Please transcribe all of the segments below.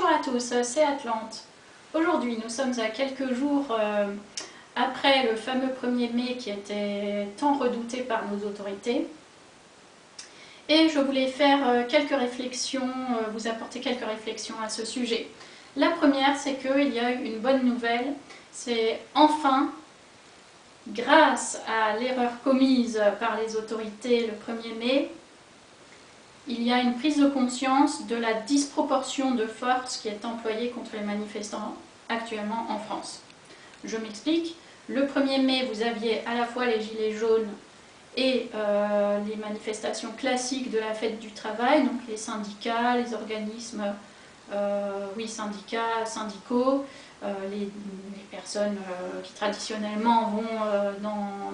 à tous, c'est Atlante. Aujourd'hui, nous sommes à quelques jours après le fameux 1er mai qui était tant redouté par nos autorités. Et je voulais faire quelques réflexions, vous apporter quelques réflexions à ce sujet. La première, c'est qu'il y a eu une bonne nouvelle, c'est enfin, grâce à l'erreur commise par les autorités le 1er mai, il y a une prise de conscience de la disproportion de force qui est employée contre les manifestants actuellement en France. Je m'explique. Le 1er mai, vous aviez à la fois les gilets jaunes et les manifestations classiques de la fête du travail, donc les syndicats, les organismes syndicaux, les personnes qui traditionnellement vont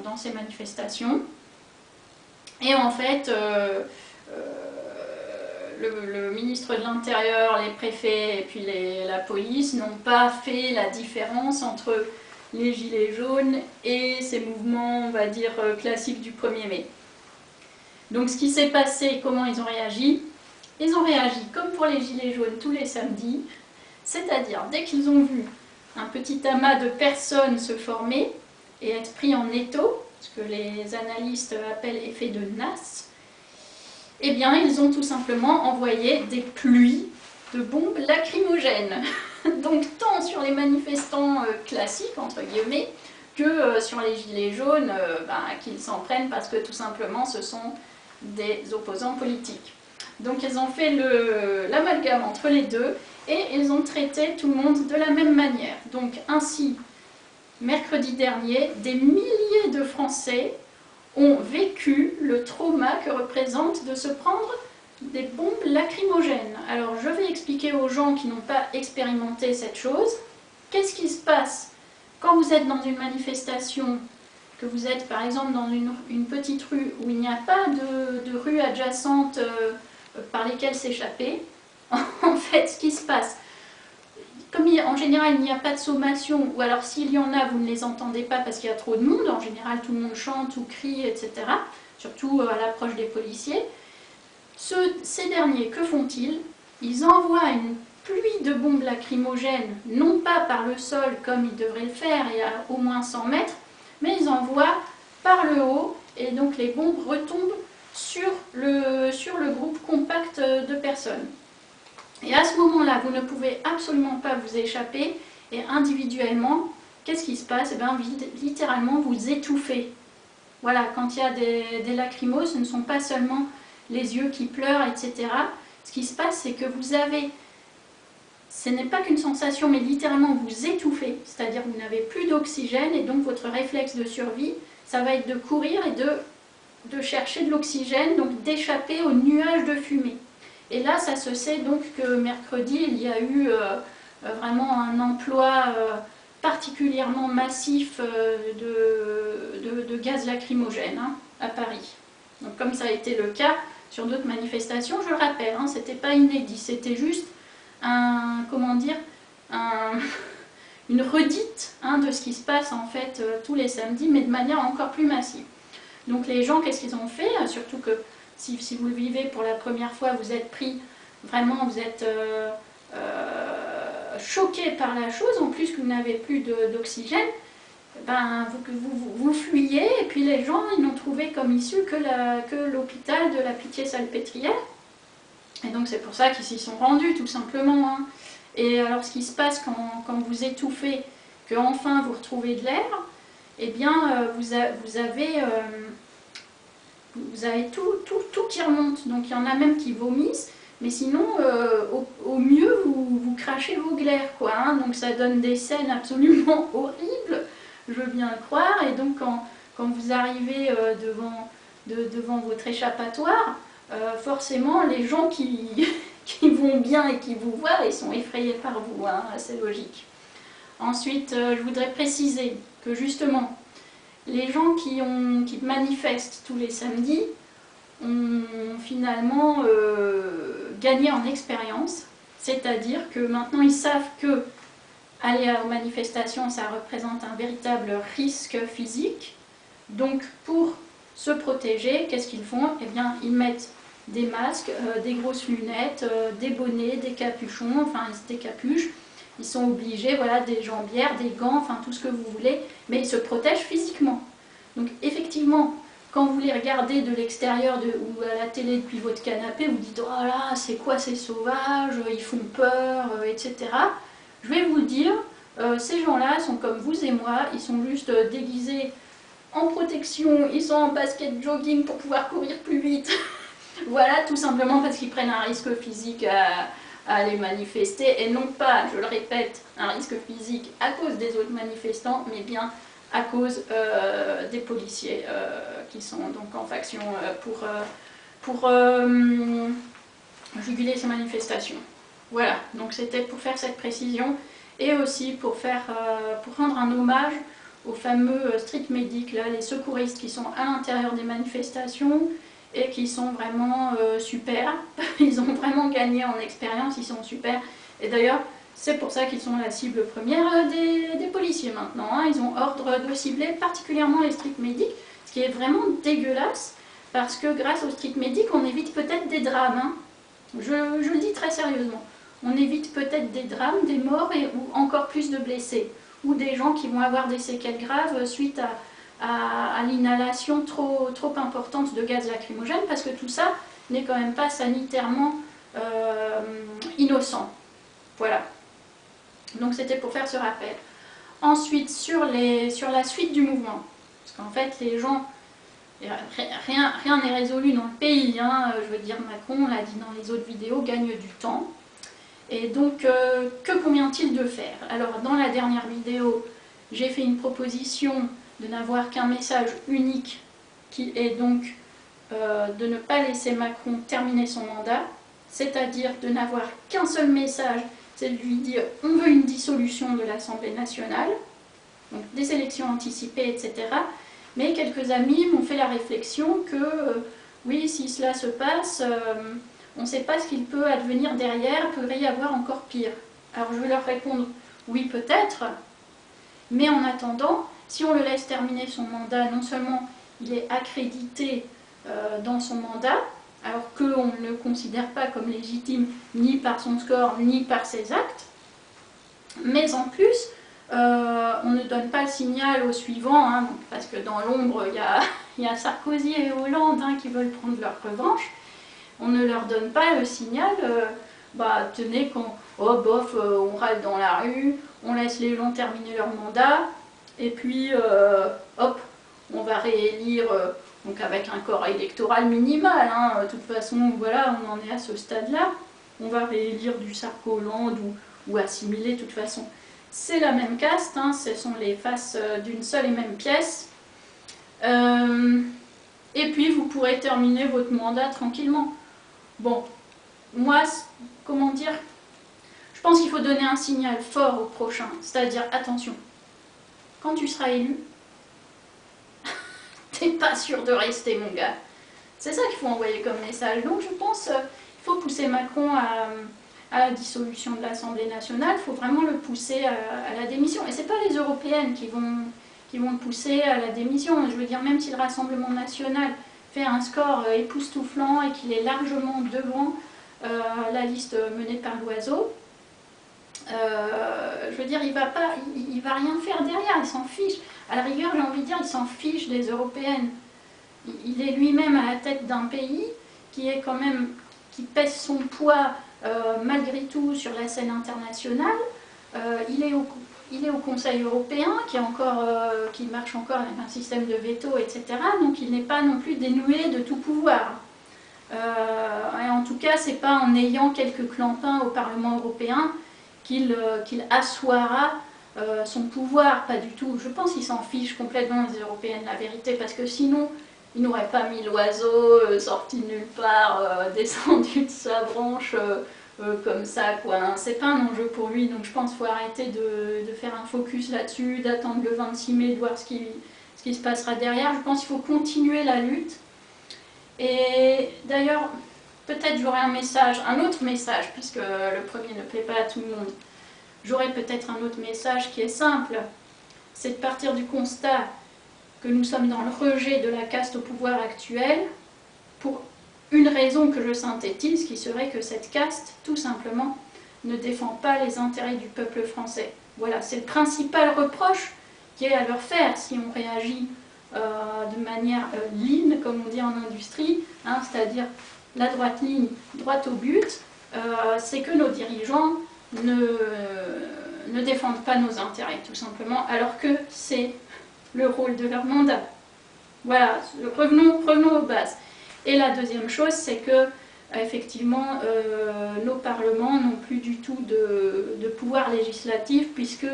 dans ces manifestations. Et en fait, le ministre de l'Intérieur, les préfets et puis la police n'ont pas fait la différence entre les gilets jaunes et ces mouvements, on va dire, classiques du 1er mai. Donc ce qui s'est passé, comment ils ont réagi? Ils ont réagi comme pour les gilets jaunes tous les samedis, c'est-à-dire dès qu'ils ont vu un petit amas de personnes se former et être pris en étau, ce que les analystes appellent effet de NAS, eh bien, ils ont tout simplement envoyé des pluies de bombes lacrymogènes. Donc, tant sur les manifestants classiques, entre guillemets, que sur les gilets jaunes, qu'ils s'en prennent parce que tout simplement, ce sont des opposants politiques. Donc, ils ont fait l'amalgame entre les deux et ils ont traité tout le monde de la même manière. Donc, ainsi, mercredi dernier, des milliers de Français ont vécu le trauma que représente de se prendre des bombes lacrymogènes. Alors je vais expliquer aux gens qui n'ont pas expérimenté cette chose. Qu'est-ce qui se passe quand vous êtes dans une manifestation, que vous êtes par exemple dans une petite rue où il n'y a pas de rue adjacente par lesquelles s'échapper? En fait, ce qui se passe, comme en général il n'y a pas de sommation, ou alors s'il y en a, vous ne les entendez pas parce qu'il y a trop de monde, en général tout le monde chante ou crie, etc., surtout à l'approche des policiers. Ces derniers, que font-ils? Ils envoient une pluie de bombes lacrymogènes, non pas par le sol comme ils devraient le faire, et à au moins 100 mètres, mais ils envoient par le haut, et donc les bombes retombent sur le groupe compact de personnes. Et à ce moment-là, vous ne pouvez absolument pas vous échapper, et individuellement, qu'est-ce qui se passe? Eh bien, littéralement, vous étouffez. Voilà, quand il y a des lacrymos, ce ne sont pas seulement les yeux qui pleurent, etc. Ce qui se passe, c'est que vous avez, ce n'est pas qu'une sensation, mais littéralement vous étouffez, c'est-à-dire vous n'avez plus d'oxygène, et donc votre réflexe de survie, ça va être de courir et de chercher de l'oxygène, donc d'échapper aux nuages de fumée. Et là, ça se sait donc que mercredi, il y a eu vraiment un emploi particulièrement massif de gaz lacrymogène à Paris. Donc comme ça a été le cas sur d'autres manifestations, je le rappelle, ce n'était pas inédit, c'était juste une redite de ce qui se passe en fait tous les samedis, mais de manière encore plus massive. Donc les gens, qu'est-ce qu'ils ont fait? Surtout que si vous le vivez pour la première fois, vous êtes pris, vraiment, vous êtes choqué par la chose, en plus que vous n'avez plus d'oxygène, vous fuyez, et puis les gens, ils n'ont trouvé comme issue que l'hôpital de la Pitié-Salpêtrière. Et donc c'est pour ça qu'ils s'y sont rendus, tout simplement. Et alors ce qui se passe quand vous étouffez, que enfin vous retrouvez de l'air, eh bien vous avez tout qui remonte. Donc il y en a même qui vomissent, mais sinon au mieux vous crachez vos glaires, quoi. Donc ça donne des scènes absolument horribles, je veux bien le croire. Et donc quand vous arrivez devant votre échappatoire, forcément les gens qui vont bien et qui vous voient, ils sont effrayés par vous, c'est logique. Ensuite, je voudrais préciser que justement, les gens qui manifestent tous les samedis ont finalement gagné en expérience, c'est-à-dire que maintenant ils savent que aller aux manifestations, ça représente un véritable risque physique. Donc pour se protéger, qu'est-ce qu'ils font? Eh bien, ils mettent des masques, des grosses lunettes, des bonnets, des capuchons, enfin des capuches. Ils sont obligés, voilà, des jambières, des gants, enfin tout ce que vous voulez, mais ils se protègent physiquement. Donc effectivement, quand vous les regardez de l'extérieur ou à la télé depuis votre canapé, vous dites « Oh là, c'est quoi ces sauvages, ils font peur, etc. » Je vais vous le dire, ces gens-là sont comme vous et moi, ils sont juste déguisés en protection, ils sont en basket jogging pour pouvoir courir plus vite. Voilà, tout simplement parce qu'ils prennent un risque physique à aller manifester, et non pas, je le répète, un risque physique à cause des autres manifestants, mais bien à cause des policiers qui sont donc en faction pour juguler ces manifestations. Voilà, donc c'était pour faire cette précision, et aussi pour rendre un hommage aux fameux street medics, là, les secouristes qui sont à l'intérieur des manifestations et qui sont vraiment super. Ils ont vraiment gagné en expérience, ils sont super. Et d'ailleurs, c'est pour ça qu'ils sont la cible première des policiers maintenant. Hein. Ils ont ordre de cibler particulièrement les street medics, ce qui est vraiment dégueulasse, parce que grâce aux street medics, on évite peut-être des drames. Hein. Je le dis très sérieusement. On évite peut-être des drames, des morts ou encore plus de blessés. Ou des gens qui vont avoir des séquelles graves suite à l'inhalation trop importante de gaz lacrymogène, parce que tout ça n'est quand même pas sanitairement innocent. Voilà. Donc c'était pour faire ce rappel. Ensuite, sur la suite du mouvement, parce qu'en fait les gens, rien n'est résolu dans le pays, hein, je veux dire, Macron l'a dit dans les autres vidéos, gagne du temps. Et donc, que convient-il de faire? Alors, dans la dernière vidéo, j'ai fait une proposition de n'avoir qu'un message unique, qui est donc de ne pas laisser Macron terminer son mandat, c'est-à-dire de n'avoir qu'un seul message, c'est de lui dire on veut une dissolution de l'Assemblée nationale, donc des élections anticipées, etc. Mais quelques amis m'ont fait la réflexion que, oui, si cela se passe, on ne sait pas ce qu'il peut advenir derrière, il pourrait y avoir encore pire. Alors je vais leur répondre, oui peut-être, mais en attendant, si on le laisse terminer son mandat, non seulement il est accrédité dans son mandat, alors qu'on ne le considère pas comme légitime ni par son score, ni par ses actes, mais en plus, on ne donne pas le signal au suivant, hein, parce que dans l'ombre, il y a Sarkozy et Hollande hein, qui veulent prendre leur revanche. On ne leur donne pas le signal, bah tenez, oh bof, on râle dans la rue, on laisse les gens terminer leur mandat, et puis hop, on va réélire, donc avec un corps électoral minimal, hein, de toute façon, voilà, on en est à ce stade-là, on va réélire du Sarko-Hollande ou assimiler, de toute façon. C'est la même caste, hein, ce sont les faces d'une seule et même pièce. Et puis vous pourrez terminer votre mandat tranquillement. Bon, moi, comment dire, je pense qu'il faut donner un signal fort au prochain, c'est-à-dire, attention, quand tu seras élu, t'es pas sûr de rester, mon gars. C'est ça qu'il faut envoyer comme message. Donc je pense qu'il faut pousser Macron à la dissolution de l'Assemblée nationale, il faut vraiment le pousser à la démission. Et ce n'est pas les européennes qui vont le pousser à la démission. Je veux dire, même si le Rassemblement national fait un score époustouflant et qu'il est largement devant la liste menée par Loiseau, je veux dire, il va rien faire derrière, il s'en fiche. À la rigueur, j'ai envie de dire, il s'en fiche des européennes. Il est lui-même à la tête d'un pays qui est quand même, qui pèse son poids malgré tout sur la scène internationale. Il est au Conseil européen qui marche encore avec un système de veto, etc. Donc il n'est pas non plus dénué de tout pouvoir. Et en tout cas, c'est pas en ayant quelques clampins au Parlement européen qu'il assoira son pouvoir, pas du tout. Je pense qu'il s'en fiche complètement des européennes, la vérité, parce que sinon, il n'aurait pas mis Loiseau sorti de nulle part, descendu de sa branche comme ça, quoi. Hein. C'est pas un enjeu pour lui, donc je pense qu'il faut arrêter de faire un focus là-dessus, d'attendre le 26 mai, de voir ce qui se passera derrière. Je pense qu'il faut continuer la lutte. Et d'ailleurs, peut-être j'aurai un autre message, puisque le premier ne plaît pas à tout le monde. J'aurai peut-être un autre message qui est simple, c'est de partir du constat que nous sommes dans le rejet de la caste au pouvoir actuel pour une raison que je synthétise qui serait que cette caste, tout simplement, ne défend pas les intérêts du peuple français. Voilà, c'est le principal reproche qui est à leur faire si on réagit de manière lean, comme on dit en industrie, hein, c'est-à-dire la droite ligne, droite au but, c'est que nos dirigeants ne défendent pas nos intérêts, tout simplement, alors que c'est le rôle de leur mandat. Voilà, revenons aux bases. Et la deuxième chose, c'est que effectivement, nos parlements n'ont plus du tout de pouvoir législatif, puisque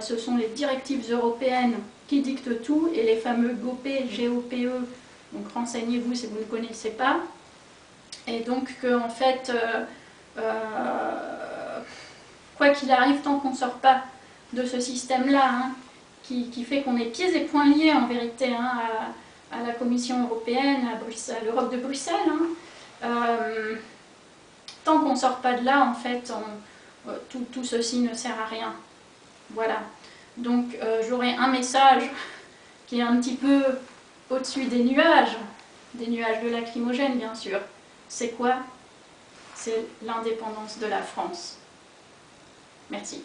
ce sont les directives européennes qui dictent tout, et les fameux GOPE, G-O-P-E, donc renseignez-vous si vous ne connaissez pas, et donc en fait, quoi qu'il arrive, tant qu'on ne sort pas de ce système-là, hein, qui fait qu'on est pieds et poings liés en vérité hein, à la Commission européenne, à l'Europe de Bruxelles, hein, tant qu'on ne sort pas de là, en fait, tout ceci ne sert à rien. Voilà. Donc j'aurais un message qui est un petit peu au-dessus des nuages de lacrymogène bien sûr. C'est quoi? C'est l'indépendance de la France. Merci.